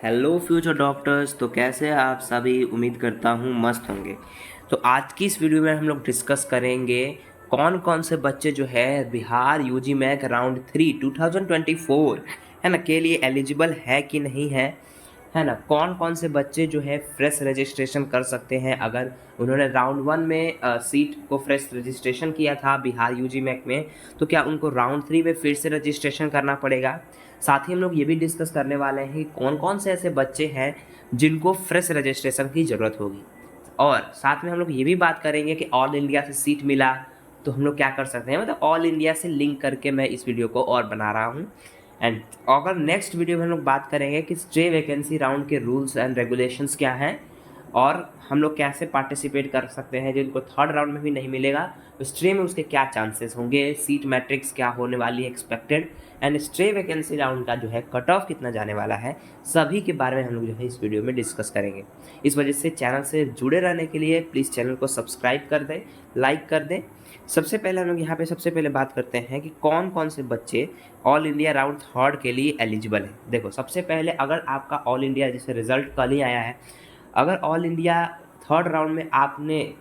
Hello future doctors. तो कैसे हैं आप सभी? उम्मीद करता हूँ मस्त होंगे। तो आज की इस वीडियो में हम लोग डिस्कस करेंगे कौन कौन से बच्चे जो है बिहार यूजी मैक राउंड 3 2024 है ना के लिए एलिजिबल है कि नहीं है ना। कौन कौन से बच्चे जो है फ्रेश रजिस्ट्रेशन कर सकते हैं अगर उन्होंने राउंड 1 में सीट को फ्रेश रजिस्ट्रेशन किया था बिहार यूजी मैक में, तो क्या उनको राउंड 3 में फिर से रजिस्ट्रेशन करना पड़ेगा। साथ ही हम लोग ये भी डिस्कस करने वाले हैं कि कौन कौन से ऐसे बच्चे हैं जिनको फ्रेश रजिस्ट्रेशन की ज़रूरत होगी। और साथ में हम लोग ये भी बात करेंगे कि ऑल इंडिया से सीट मिला तो हम लोग क्या कर सकते हैं, मतलब ऑल इंडिया से लिंक करके मैं इस वीडियो को और बना रहा हूँ। एंड अगर नेक्स्ट वीडियो में हम लोग बात करेंगे कि स्टे वैकेंसी राउंड के रूल्स एंड रेगुलेशंस क्या हैं और हम लोग कैसे पार्टिसिपेट कर सकते हैं जिनको थर्ड राउंड में भी नहीं मिलेगा तो स्ट्रे में उसके क्या चांसेस होंगे, सीट मैट्रिक्स क्या होने वाली है expected, and stray vacancy round का जो है कट ऑफ कितना जाने वाला है, सभी के बारे में हम लोग जो है इस वीडियो में डिस्कस करेंगे। इस वजह से चैनल से जुड़े रहने के लिए प्लीज़ चैनल को सब्सक्राइब कर दें, लाइक कर दें। सबसे पहले हम लोग यहाँ पे सबसे पहले बात करते हैं कि कौन कौन से बच्चे ऑल इंडिया राउंड 3 के लिए एलिजिबल है। देखो, सबसे पहले अगर आपका ऑल इंडिया जैसे रिजल्ट कल ही आया है, अगर ऑल इंडिया थर्ड राउंड में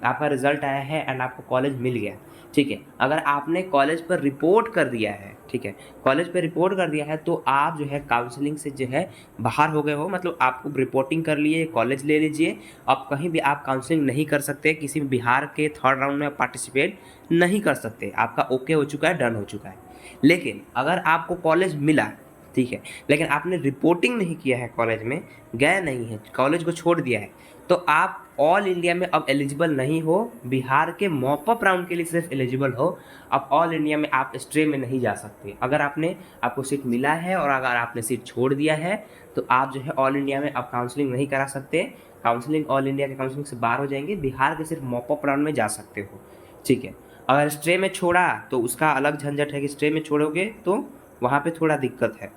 आपका रिजल्ट आया है एंड आपको कॉलेज मिल गया, ठीक है, अगर आपने कॉलेज पर रिपोर्ट कर दिया है, ठीक है, कॉलेज पर रिपोर्ट कर दिया है तो आप जो है काउंसलिंग से जो है बाहर हो गए हो, मतलब आपको रिपोर्टिंग कर लिए, कॉलेज ले लीजिए। अब कहीं भी आप काउंसलिंग नहीं कर सकते, किसी भी बिहार के थर्ड राउंड में पार्टिसिपेट नहीं कर सकते, आपका ओके हो चुका है, डन हो चुका है। लेकिन अगर आपको कॉलेज मिला, ठीक है, लेकिन आपने रिपोर्टिंग नहीं किया है, कॉलेज में गए नहीं है, कॉलेज को छोड़ दिया है, तो आप ऑल इंडिया में अब एलिजिबल नहीं हो। बिहार के मॉपअप राउंड के लिए सिर्फ एलिजिबल हो। अब ऑल इंडिया में आप स्ट्रे में नहीं जा सकते। अगर आपको सीट मिला है और अगर आपने सीट छोड़ दिया है तो आप जो है ऑल इंडिया में अब काउंसलिंग नहीं करा सकते। काउंसलिंग ऑल इंडिया के काउंसलिंग से बाहर हो जाएंगे, बिहार के सिर्फ मॉपअप राउंड में जा सकते हो, ठीक है। अगर स्ट्रे में छोड़ा तो उसका अलग झंझट है कि स्ट्रे में छोड़ोगे तो वहाँ पे थोड़ा दिक्कत है,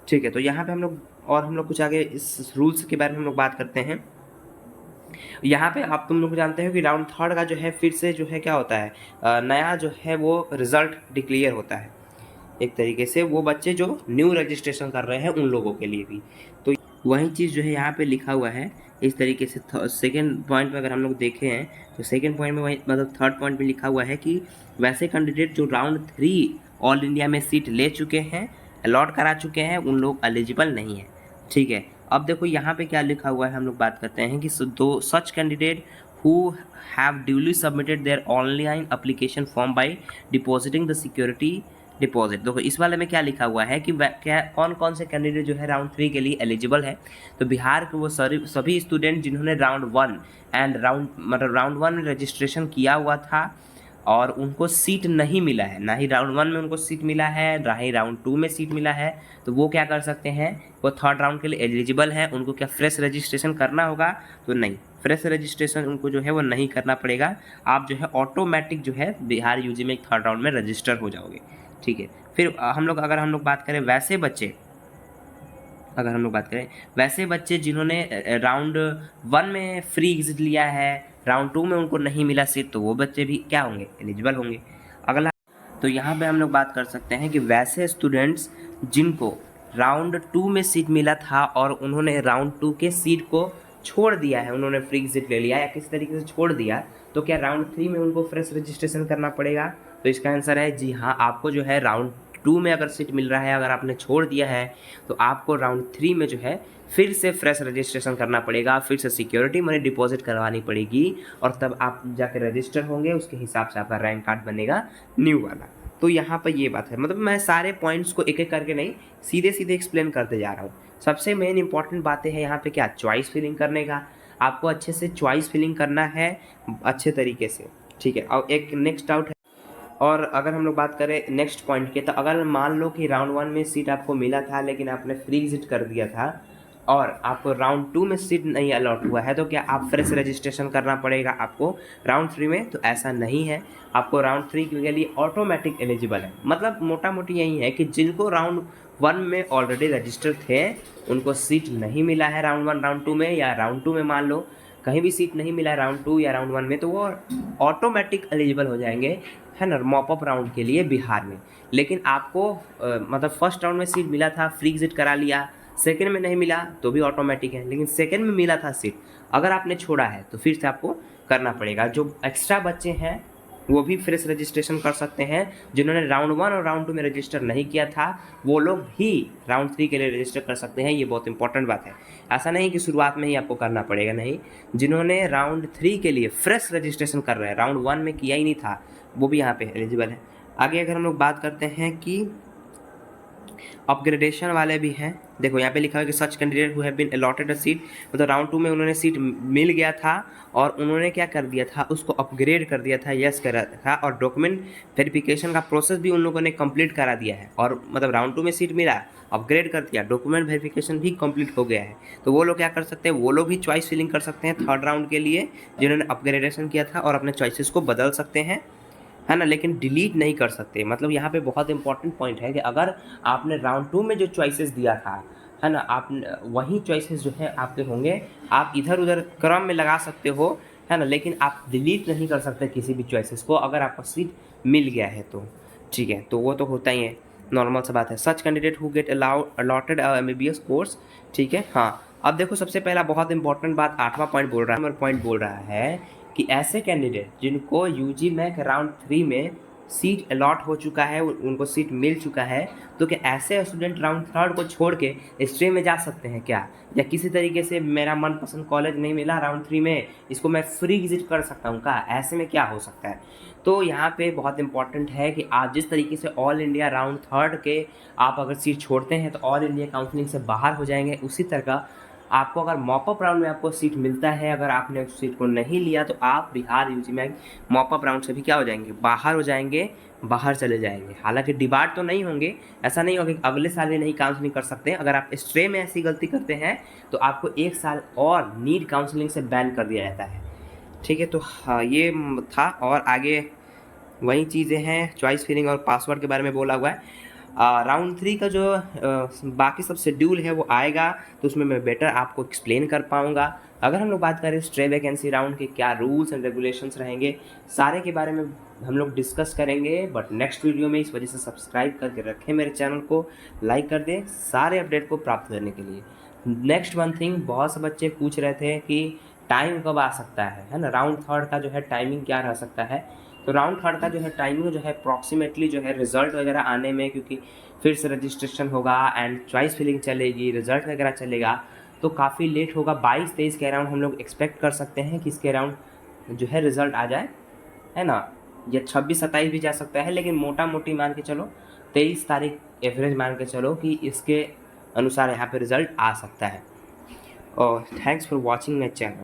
ठीक है। तो यहाँ पे हम लोग कुछ आगे इस रूल्स के बारे में हम लोग बात करते हैं। यहाँ पे आप तुम लोग जानते हो कि राउंड 3 का जो है फिर से जो है क्या होता है, नया जो है वो रिज़ल्ट डिक्लेयर होता है। एक तरीके से वो बच्चे जो न्यू रजिस्ट्रेशन कर रहे हैं उन लोगों के लिए भी, तो वही चीज़ जो है यहाँ पे लिखा हुआ है इस तरीके से। सेकेंड पॉइंट में अगर हम लोग देखें हैं तो सेकेंड पॉइंट में वही, मतलब थर्ड पॉइंट में लिखा हुआ है कि वैसे कैंडिडेट जो राउंड 3 ऑल इंडिया में सीट ले चुके हैं, अलॉट करा चुके हैं, उन लोग एलिजिबल नहीं है, ठीक है। अब देखो यहाँ पे क्या लिखा हुआ है, हम लोग बात करते हैं कि दो सच candidate who have duly submitted their online application form by depositing the security deposit. देखो इस वाले में क्या लिखा हुआ है कि क्या कौन कौन से कैंडिडेट जो है राउंड 3 के लिए एलिजिबल है। तो बिहार के वो सभी स्टूडेंट जिन्होंने राउंड 1 एंड राउंड 1 में रजिस्ट्रेशन किया हुआ था और उनको सीट नहीं मिला है, ना ही राउंड 1 में उनको सीट मिला है, ना ही राउंड 2 में सीट मिला है, तो वो क्या कर सकते हैं, वो थर्ड राउंड के लिए एलिजिबल है। उनको क्या फ्रेश रजिस्ट्रेशन करना होगा? तो नहीं, फ्रेश रजिस्ट्रेशन उनको जो है वो नहीं करना पड़ेगा। आप जो है ऑटोमेटिक जो है बिहार यूजी में थर्ड राउंड में रजिस्टर हो जाओगे, ठीक है। फिर अगर हम लोग बात करें वैसे बच्चे जिन्होंने राउंड 1 में फ्री एग्जिट लिया है, राउंड 2 में उनको नहीं मिला सीट, तो वो बच्चे भी क्या होंगे, एलिजिबल होंगे। अगला, तो यहाँ पे हम लोग बात कर सकते हैं कि वैसे स्टूडेंट्स जिनको राउंड 2 में सीट मिला था और उन्होंने राउंड 2 के सीट को छोड़ दिया है, उन्होंने फ्री एग्जिट ले लिया या किसी तरीके से छोड़ दिया, तो क्या राउंड 3 में उनको फ्रेश रजिस्ट्रेशन करना पड़ेगा? तो इसका आंसर है जी हाँ। आपको जो है राउंड 2 में अगर सीट मिल रहा है, अगर आपने छोड़ दिया है, तो आपको राउंड 3 में जो है फिर से फ्रेश रजिस्ट्रेशन करना पड़ेगा, फिर से सिक्योरिटी मनी डिपॉजिट करवानी पड़ेगी और तब आप जाकर रजिस्टर होंगे, उसके हिसाब से आपका रैंक कार्ड बनेगा न्यू वाला। तो यहाँ पर ये बात है, मतलब मैं सारे पॉइंट्स को एक एक करके नहीं, सीधे सीधे एक्सप्लेन करते जा रहा हूँ। सबसे मेन इंपॉर्टेंट बातें हैं यहाँ पे क्या, चॉइस फिलिंग करने का। आपको अच्छे से चॉइस फिलिंग करना है अच्छे तरीके से, ठीक है। और एक नेक्स्ट डाउट है, और अगर हम लोग बात करें नेक्स्ट पॉइंट के, तो अगर मान लो कि राउंड 1 में सीट आपको मिला था लेकिन आपने फ्री एग्जिट कर दिया था और आपको राउंड 2 में सीट नहीं अलॉट हुआ है, तो क्या आप फ्रेश रजिस्ट्रेशन करना पड़ेगा आपको राउंड 3 में? तो ऐसा नहीं है, आपको राउंड 3 के लिए ऑटोमेटिक एलिजिबल है। मतलब मोटा मोटी यही है कि जिनको राउंड 1 में ऑलरेडी रजिस्टर थे, उनको सीट नहीं मिला है राउंड 1 राउंड 2 में, या राउंड 2 में मान लो कहीं भी सीट नहीं मिला है राउंड 2 या राउंड 1 में, तो वो ऑटोमेटिक एलिजिबल हो जाएंगे, है ना, मॉपअप राउंड के लिए बिहार में। लेकिन आपको मतलब फर्स्ट राउंड में सीट मिला था, फ्री एग्जिट करा लिया, सेकंड में नहीं मिला तो भी ऑटोमेटिक है, लेकिन सेकंड में मिला था सीट, अगर आपने छोड़ा है तो फिर से आपको करना पड़ेगा। जो एक्स्ट्रा बच्चे हैं वो भी फ्रेश रजिस्ट्रेशन कर सकते हैं। जिन्होंने राउंड 1 और राउंड 2 में रजिस्टर नहीं किया था वो लोग भी राउंड 3 के लिए रजिस्टर कर सकते हैं। ये बहुत इंपॉर्टेंट बात है। ऐसा नहीं कि शुरुआत में ही आपको करना पड़ेगा, नहीं। जिन्होंने राउंड 3 के लिए फ्रेश रजिस्ट्रेशन कर रहे हैं, राउंड 1 में किया ही नहीं था, वो भी यहाँ पे एलिजिबल है। आगे अगर हम लोग बात करते हैं कि अपग्रेडेशन वाले भी हैं, देखो यहाँ पे लिखा है कि such candidate who have been allotted a seat, मतलब राउंड 2 में उन्होंने सीट मिल गया था और उन्होंने क्या कर दिया था, उसको अपग्रेड कर दिया था, यस करा था, और डॉक्यूमेंट वेरिफिकेशन का प्रोसेस भी उन लोगों ने कंप्लीट करा दिया है। और मतलब राउंड 2 में सीट मिला, अपग्रेड कर दिया, डॉक्यूमेंट वेरिफिकेशन भी कंप्लीट हो गया है, तो वो लोग क्या कर सकते हैं, वो लोग भी चॉइस फिलिंग कर सकते हैं थर्ड राउंड के लिए, जिन्होंने अपग्रेडेशन किया था, और अपने चॉइसेस को बदल सकते हैं, है ना। लेकिन डिलीट नहीं कर सकते। मतलब यहाँ पे बहुत इंपॉर्टेंट पॉइंट है कि अगर आपने राउंड 2 में जो चॉइसेस दिया था, है ना, आप वही चॉइसेस जो है आपके होंगे, आप इधर उधर क्रम में लगा सकते हो, है ना, लेकिन आप डिलीट नहीं कर सकते किसी भी चॉइसेस को अगर आपका सीट मिल गया है तो, ठीक है। तो वो तो होता ही है, नॉर्मल सा बात है। सच candidate who get allotted MBBS course, ठीक है। हाँ, अब देखो सबसे पहला बहुत इंपॉर्टेंट बात 8वां पॉइंट बोल रहा है, नंबर पॉइंट बोल रहा है कि ऐसे कैंडिडेट जिनको UG मैक राउंड 3 में सीट अलॉट हो चुका है, उनको सीट मिल चुका है, तो क्या ऐसे स्टूडेंट राउंड 3 को छोड़ के स्ट्रीम में जा सकते हैं क्या? या किसी तरीके से मेरा मनपसंद कॉलेज नहीं मिला राउंड 3 में, इसको मैं फ्री विजिट कर सकता हूँ क्या? ऐसे में क्या हो सकता है? तो यहाँ पे बहुत इंपॉर्टेंट है कि आप जिस तरीके से ऑल इंडिया राउंड 3 के आप अगर सीट छोड़ते हैं तो ऑल इंडिया काउंसलिंग से बाहर हो जाएंगे, उसी तरह का आपको अगर मॉपअप राउंड में आपको सीट मिलता है, अगर आपने उस सीट को नहीं लिया तो आप Bihar UG MAC mop up round से भी क्या हो जाएंगे, बाहर हो जाएंगे, बाहर चले जाएंगे। हालांकि डिबार्ट तो नहीं होंगे, ऐसा नहीं होगा कि अगले साल भी नहीं काउंसलिंग कर सकते हैं। अगर आप स्ट्रे में ऐसी गलती करते हैं तो आपको 1 साल और नीट काउंसलिंग से बैन कर दिया जाता है, ठीक है। तो हाँ, ये था। और आगे वही चीज़ें हैं, चॉइस फिलिंग और पासवर्ड के बारे में बोला हुआ है। राउंड 3 का जो बाकी सब शेड्यूल है वो आएगा, तो उसमें मैं बेटर आपको एक्सप्लेन कर पाऊँगा। अगर हम लोग बात करें स्ट्रे वैकेंसी राउंड के क्या रूल्स एंड रेगुलेशंस रहेंगे, सारे के बारे में हम लोग डिस्कस करेंगे, बट नेक्स्ट वीडियो में। इस वजह से सब्सक्राइब करके रखें मेरे चैनल को, लाइक कर दें सारे अपडेट को प्राप्त करने के लिए। नेक्स्ट वन थिंग, बहुत से बच्चे पूछ रहे थे कि टाइम कब आ सकता है ना, राउंड 3 का जो है टाइमिंग क्या रह सकता है। तो राउंड 3 का जो है टाइमिंग जो है अप्रॉक्सीमेटली जो है रिजल्ट वगैरह आने में, क्योंकि फिर से रजिस्ट्रेशन होगा एंड चॉइस फिलिंग चलेगी, रिजल्ट वगैरह चलेगा, तो काफ़ी लेट होगा। 22-23 के अराउंड हम लोग एक्सपेक्ट कर सकते हैं कि इसके अराउंड जो है रिजल्ट आ जाए, है ना। या 26-27 भी जा सकता है, लेकिन मोटा मोटी मान के चलो 23 तारीख एवरेज मान के चलो कि इसके अनुसार यहाँ पे रिजल्ट आ सकता है। और thanks for watching my channel.